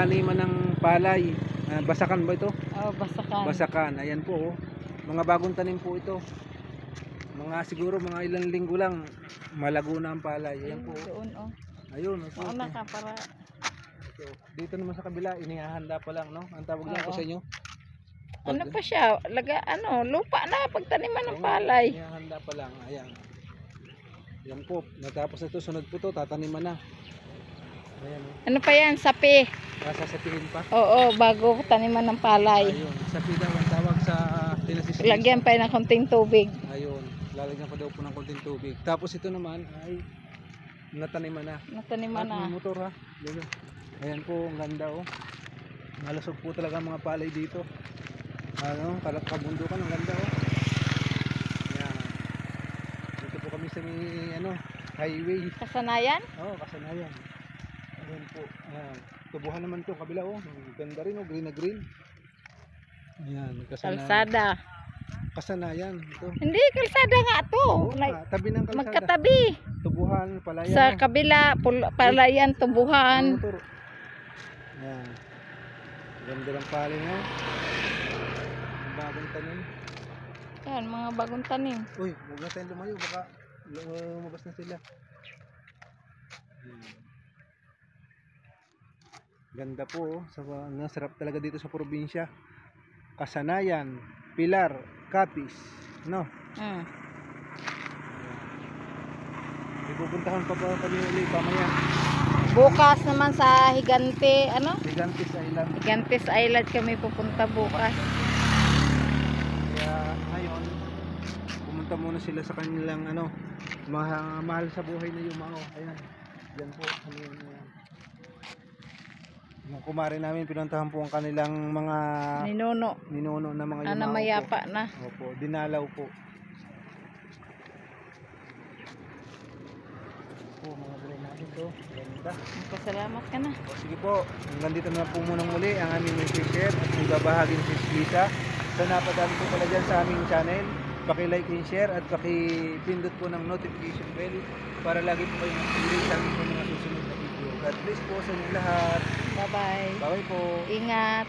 taniman ng palay. Basakan ba ito? Oh, basakan. Basakan. Ayan po oh. Mga bagong tanim po ito. Mga siguro mga ilang linggo lang malago na ang palay. Ayan po. Doon oh. Ayun, ito. Mauna ka para Ito. Dito naman sa kabila, inihahanda pa lang, no? Ang tawag niyan po sa inyo? ano pa siya? Lupa na pagtaniman ng palay. Inihahanda pa lang. Ayan. Yan po. Natapos na ito, sunod po ito, tataniman na. Ayan. Ano pa yan? Sapi. Sasapihin pa. Oo, bago taniman ng palay. Ayun. Sapi daw ang tawag sa tinasisip. Lagyan pa ng konting tubig. Ayun. Lalagyan pa daw po ng konting tubig. Tapos ito naman ay nataniman na. Nataniman na. At may motor ha. Yan. Ayan po, ang ganda oh. Malusog po talaga ang mga palay dito. Ano, kabundukan, ang ganda oh. Ayan. Dito po kami sa may highway. Kasanayan? Oo, kasanayan. Ayan po. Ayan. Tubuhan naman ito kabila oh. Ang ganda rin oh, green na green. Ayan, kasanayan. Kalsada. Kasanayan ito. Hindi, kalsada nga to. Oo, tabi ng kalsada. Magkatabi. Tubuhan, palayan. Sa oh. kabila, palayan, tubuhan. Motor. Ayan. Ganda ng palay no. Ang bagong tanim. Yan, mga bagong tanim. Uy, huwag na tayong lumayo. Baka lumabas na sila. Ganda po. Sarap talaga dito sa probinsya. Kasanayan, Pilar, Capiz. No? Ipupuntahan pa kami ulit pamaya. Bukas naman sa Higante, Gigantes Island. Gigantes Island kami pupunta bukas. Kaya ngayon, pumunta muna sila sa kanilang mahal sa buhay na Yumao. Ayan. Diyan po. Yung kumare namin, pinuntahan po ang kanilang mga ninuno na mga Yumao. Mayapa po. na. Opo, dinalaw po. Po, mga gulay natin to. Ganda. Pasalamat ka na. O, sige po, hanggang dito na po muna muli ang aming share at ibabahagi ni Sis Lisa. So napadami po pala dyan sa aming channel. Paki-like and share at paki-pindot po ng notification bell para lagi po kayong update sa aming mga susunod na video. God bless po sa inyo lahat. Bye-bye. Bye-bye po. Ingat.